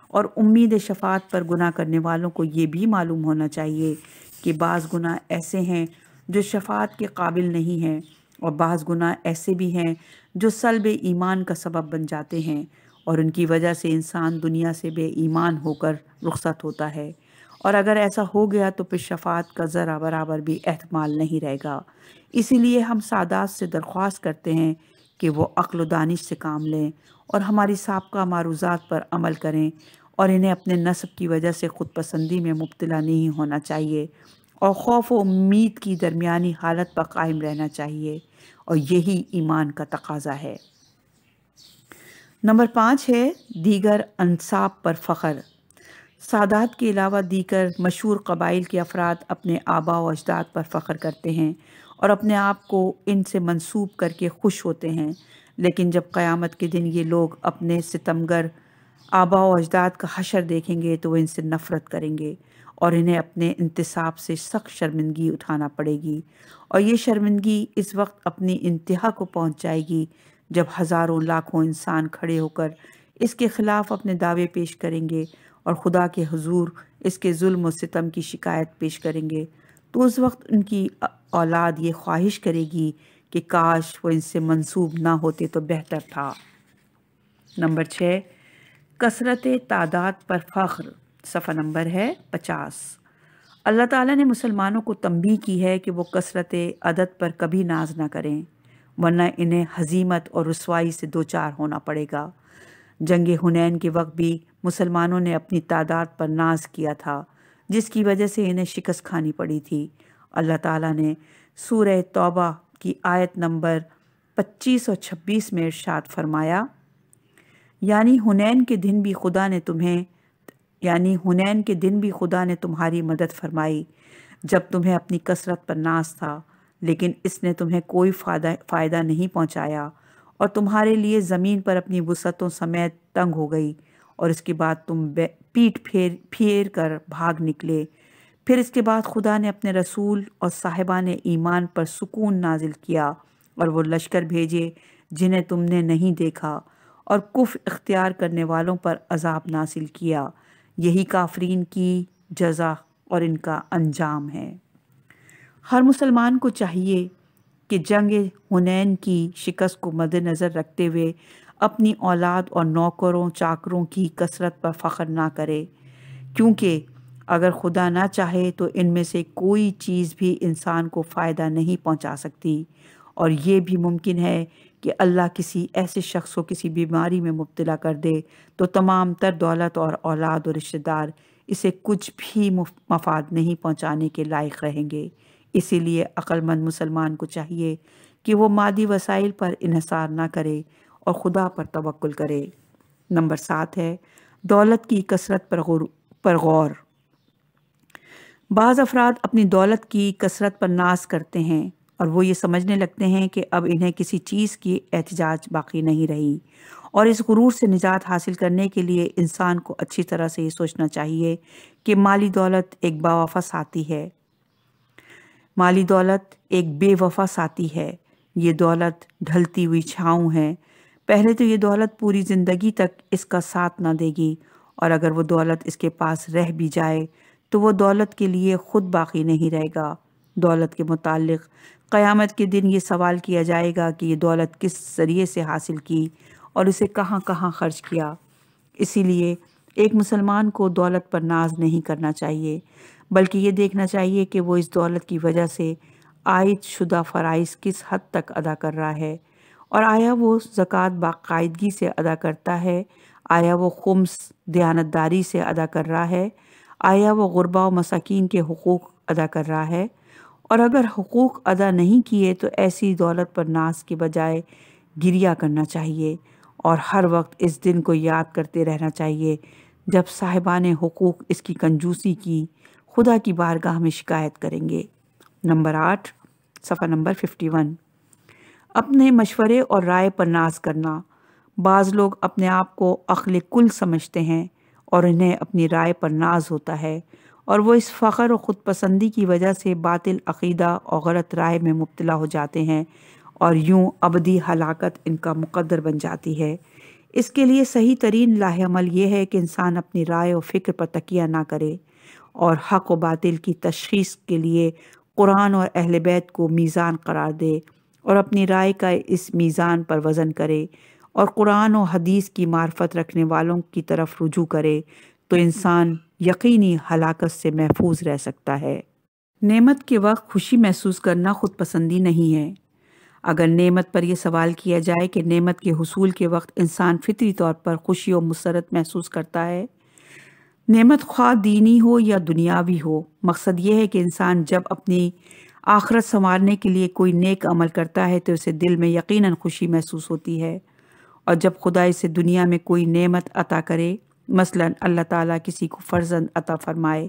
اور امید شفاعت پر گناہ کرنے والوں کو یہ بھی معلوم ہونا چاہیے کہ بعض گناہ ایسے ہیں جو شفاعت کے قابل نہیں ہیں، اور بعض گناہ ایسے بھی ہیں جو سلب ایمان کا سبب بن جاتے ہیں، اور ان کی وجہ سے انسان دنیا سے بے ایمان ہو کر رخصت ہوتا ہے، اور اگر ایسا ہو گیا تو پھر شفاعت کا ذرا برابر بھی احتمال نہیں رہے گا۔ اسی لیے ہم سادات سے درخواست کرتے ہیں کہ وہ عقل و دانش سے کام لیں اور ہماری سابقہ معروضات پر عمل کریں، اور انہیں اپنے نسب کی وجہ سے خود پسندی میں مبتلا نہیں ہونا چاہیے، اور خوف و امید کی درمیانی حالت پر قائم رہنا چاہیے، اور یہی ایمان کا تقاضا ہے۔ نمبر 5 ہے دیگر انصاب پر فخر۔ سادات کے علاوہ دیگر مشہور قبائل کے افراد اپنے آباء و اجداد پر فخر کرتے ہیں اور اپنے آپ کو ان سے منسوب کر کے خوش ہوتے ہیں، لیکن جب قیامت کے دن یہ لوگ اپنے ستمگر آباء و اجداد کا حشر دیکھیں گے تو وہ ان سے نفرت کریں گے اور انہیں اپنے انتصاب سے سخت شرمندگی اٹھانا پڑے گی، اور یہ شرمندگی اس وقت اپنی انتہا کو پہنچ جائے گی جب ہزاروں لاکھوں انسان کھڑے ہو کر اس کے خلاف اپنے دعوے پیش کریں گے اور خدا کے حضور اس کے ظلم و ستم کی شکایت پیش کریں گے، تو اس وقت ان کی اولاد یہ خواہش کرے گی کہ کاش وہ ان سے منسوب نہ ہوتے تو بہتر تھا۔ نمبر 6 کثرت تعداد پر فخر، صفحہ نمبر ہے 50۔ اللہ تعالیٰ نے مسلمانوں کو تنبیہ کی ہے کہ وہ کثرت عدد پر کبھی ناز نہ کریں، ورنہ انہیں ہزیمت اور رسوائی سے دوچار ہونا پڑے گا۔ جنگ حنین کے وقت بھی مسلمانوں نے اپنی تعداد پر ناز کیا تھا، جس کی وجہ سے انہیں شکست کھانی پڑی تھی۔ اللہ تعالیٰ نے سورہ توبہ کی آیت نمبر 25 اور 26 میں ارشاد فرمایا، یعنی حنین کے دن بھی خدا نے تمہاری مدد فرمائی جب تمہیں اپنی کثرت پر ناز تھا، لیکن اس نے تمہیں کوئی فائدہ نہیں پہنچایا اور تمہارے لیے زمین پر اپنی وسعتوں سمیت تنگ ہو گئی، اور اس کے بعد تم پیٹ پھیر کر بھاگ نکلے۔ پھر اس کے بعد خدا نے اپنے رسول اور صاحبان ایمان پر سکون نازل کیا اور وہ لشکر بھیجے جنہیں تم نے نہیں دیکھا، اور کفر اختیار کرنے والوں پر عذاب نازل کیا۔ یہی کافرین کی جزا اور ان کا انجام ہے۔ ہر مسلمان کو چاہیے کہ جنگ حنین کی شکست کو مد نظر رکھتے ہوئے اپنی اولاد اور نوکروں چاکروں کی کثرت پر فخر نہ کرے، کیونکہ اگر خدا نہ چاہے تو ان میں سے کوئی چیز بھی انسان کو فائدہ نہیں پہنچا سکتی، اور یہ بھی ممکن ہے کہ اللہ کسی ایسے شخص کو کسی بیماری میں مبتلا کر دے تو تمام تر دولت اور اولاد اور رشتہ دار اسے کچھ بھی مفاد نہیں پہنچانے کے لائق رہیں گے۔ اسی لیے عقل مند مسلمان کو چاہیے کہ وہ مادی وسائل پر انحصار نہ کرے اور خدا پر توکل کرے۔ نمبر 7 ہے دولت کی کثرت پر غور۔ بعض افراد اپنی دولت کی کثرت پر ناز کرتے ہیں اور وہ یہ سمجھنے لگتے ہیں کہ اب انہیں کسی چیز کی احتجاج باقی نہیں رہی، اور اس غرور سے نجات حاصل کرنے کے لیے انسان کو اچھی طرح سے یہ سوچنا چاہیے کہ مالی دولت ایک باوفا ساتھی ہے۔ مالی دولت ایک بے وفا ساتھی ہے۔ یہ دولت ڈھلتی ہوئی چھاؤں ہے۔ پہلے تو یہ دولت پوری زندگی تک اس کا ساتھ نہ دے گی، اور اگر وہ دولت اس کے پاس رہ بھی جائے تو وہ دولت کے لیے خود باقی نہیں رہے گا۔ دولت کے متعلق قیامت کے دن یہ سوال کیا جائے گا کہ یہ دولت کس ذریعے سے حاصل کی اور اسے کہاں کہاں خرچ کیا۔ اسی لیے ایک مسلمان کو دولت پر ناز نہیں کرنا چاہیے، بلکہ یہ دیکھنا چاہیے کہ وہ اس دولت کی وجہ سے عائد شدہ فرائض کس حد تک ادا کر رہا ہے، اور آیا وہ زکوٰۃ باقاعدگی سے ادا کرتا ہے، آیا وہ خمس دیانتداری سے ادا کر رہا ہے، آیا وہ غربا و مساکین کے حقوق ادا کر رہا ہے، اور اگر حقوق ادا نہیں کیے تو ایسی دولت پر ناز کے بجائے گریہ کرنا چاہیے، اور ہر وقت اس دن کو یاد کرتے رہنا چاہیے جب صاحبان حقوق اس کی کنجوسی کی خدا کی بارگاہ میں شکایت کریں گے۔ نمبر 8 صفحہ نمبر 51 اپنے مشورے اور رائے پر ناز کرنا۔ بعض لوگ اپنے آپ کو عقل کل سمجھتے ہیں اور انہیں اپنی رائے پر ناز ہوتا ہے، اور وہ اس فخر و خود پسندی کی وجہ سے باطل عقیدہ اور غلط رائے میں مبتلا ہو جاتے ہیں، اور یوں ابدی ہلاکت ان کا مقدر بن جاتی ہے۔ اس کے لیے صحیح ترین لاہ عمل یہ ہے کہ انسان اپنی رائے و فکر پر تکیہ نہ کرے، اور حق و باطل کی تشخیص کے لیے قرآن اور اہل بیت کو میزان قرار دے اور اپنی رائے کا اس میزان پر وزن کرے اور قرآن و حدیث کی معرفت رکھنے والوں کی طرف رجوع کرے، تو انسان یقینی ہلاکت سے محفوظ رہ سکتا ہے۔ نعمت کے وقت خوشی محسوس کرنا خود پسندی نہیں ہے۔ اگر نعمت پر یہ سوال کیا جائے کہ نعمت کے حصول کے وقت انسان فطری طور پر خوشی و مسرت محسوس کرتا ہے، نعمت خواہ دینی ہو یا دنیاوی ہو، مقصد یہ ہے کہ انسان جب اپنی آخرت سنوارنے کے لیے کوئی نیک عمل کرتا ہے تو اسے دل میں یقیناً خوشی محسوس ہوتی ہے، اور جب خدا اسے دنیا میں کوئی نعمت عطا کرے، مثلاً اللہ تعالیٰ کسی کو فرزند عطا فرمائے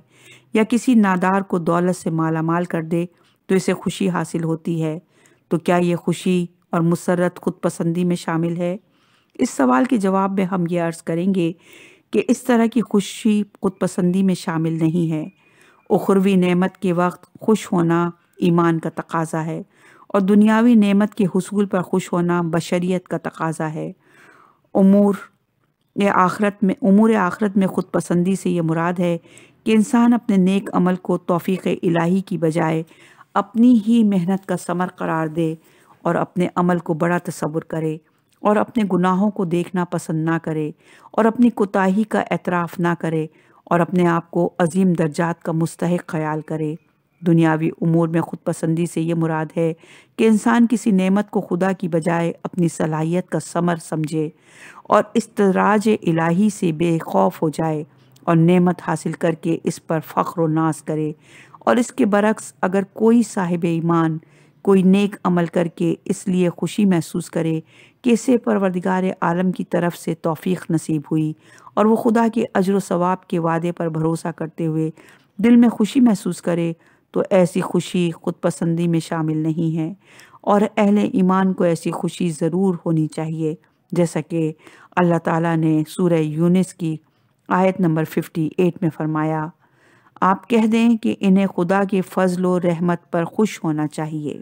یا کسی نادار کو دولت سے مالا مال کر دے تو اسے خوشی حاصل ہوتی ہے، تو کیا یہ خوشی اور مسرت خود پسندی میں شامل ہے؟ اس سوال کے جواب میں ہم یہ عرض کریں گے کہ اس طرح کی خوشی خود پسندی میں شامل نہیں ہے۔ اخروی نعمت کے وقت خوش ہونا ایمان کا تقاضا ہے، اور دنیاوی نعمت کے حصول پر خوش ہونا بشریت کا تقاضا ہے۔ امور آخرت میں خود پسندی سے یہ مراد ہے کہ انسان اپنے نیک عمل کو توفیق الہی کی بجائے اپنی ہی محنت کا ثمر قرار دے اور اپنے عمل کو بڑا تصور کرے اور اپنے گناہوں کو دیکھنا پسند نہ کرے اور اپنی کوتاہی کا اعتراف نہ کرے اور اپنے آپ کو عظیم درجات کا مستحق خیال کرے۔ دنیاوی امور میں خود پسندی سے یہ مراد ہے کہ انسان کسی نعمت کو خدا کی بجائے اپنی صلاحیت کا ثمر سمجھے اور استدراج الہی سے بے خوف ہو جائے اور نعمت حاصل کر کے اس پر فخر و ناز کرے، اور اس کے برعکس اگر کوئی صاحب ایمان کوئی نیک عمل کر کے اس لیے خوشی محسوس کرے کہ اسے پروردگار عالم کی طرف سے توفیق نصیب ہوئی اور وہ خدا کے اجر و ثواب کے وعدے پر بھروسہ کرتے ہوئے دل میں خوشی محسوس کرے، تو ایسی خوشی خود پسندی میں شامل نہیں ہے، اور اہل ایمان کو ایسی خوشی ضرور ہونی چاہیے، جیسا کہ اللہ تعالیٰ نے سورہ یونس کی آیت نمبر 58 میں فرمایا، آپ کہہ دیں کہ انہیں خدا کے فضل و رحمت پر خوش ہونا چاہیے۔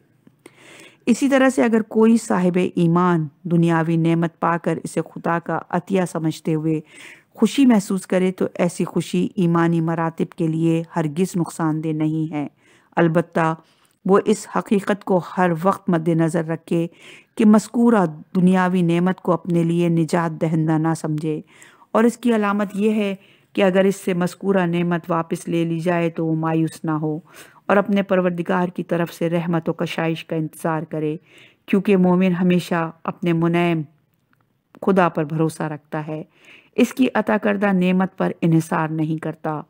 اسی طرح سے اگر کوئی صاحب ایمان دنیاوی نعمت پا کر اسے خدا کا عطیہ سمجھتے ہوئے خوشی محسوس کرے تو ایسی خوشی ایمانی مراتب کے لیے ہرگز نقصان دہ نہیں ہے، البتہ وہ اس حقیقت کو ہر وقت مد نظر رکھے کہ مذکورہ دنیاوی نعمت کو اپنے لیے نجات دہندہ نہ سمجھے، اور اس کی علامت یہ ہے کہ اگر اس سے مذکورہ نعمت واپس لے لی جائے تو وہ مایوس نہ ہو اور اپنے پروردگار کی طرف سے رحمت و کشائش کا انتظار کرے، کیونکہ مومن ہمیشہ اپنے منعم خدا پر بھروسہ رکھتا ہے، اس کی عطا کردہ نعمت پر انحصار نہیں کرتا۔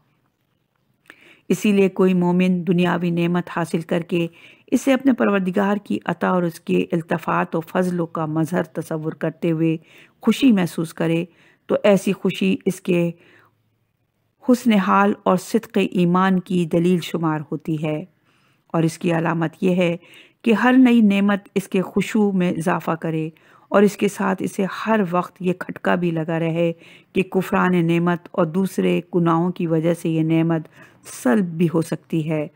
اسی لیے کوئی مومن دنیاوی نعمت حاصل کر کے اسے اپنے پروردگار کی عطا اور اس کے التفات و فضلوں کا مظہر تصور کرتے ہوئے خوشی محسوس کرے تو ایسی خوشی اس کے حسن حال اور صدق ایمان کی دلیل شمار ہوتی ہے، اور اس کی علامت یہ ہے کہ ہر نئی نعمت اس کے خشوع میں اضافہ کرے اور اس کے ساتھ اسے ہر وقت یہ کھٹکا بھی لگا رہے کہ کفران نعمت اور دوسرے گناہوں کی وجہ سے یہ نعمت سلب بھی ہو سکتی ہے۔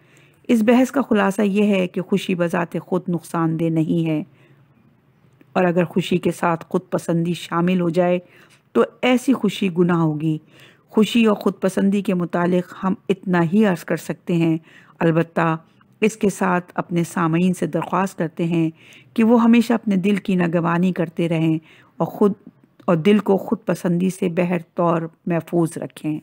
اس بحث کا خلاصہ یہ ہے کہ خوشی بذات خود نقصان دہ نہیں ہے، اور اگر خوشی کے ساتھ خود پسندی شامل ہو جائے تو ایسی خوشی گناہ ہوگی۔ خوشی اور خود پسندی کے متعلق ہم اتنا ہی عرض کر سکتے ہیں، البتہ اس کے ساتھ اپنے سامعین سے درخواست کرتے ہیں کہ وہ ہمیشہ اپنے دل کی نگہبانی کرتے رہیں اور دل کو خود پسندی سے بہر طور محفوظ رکھیں۔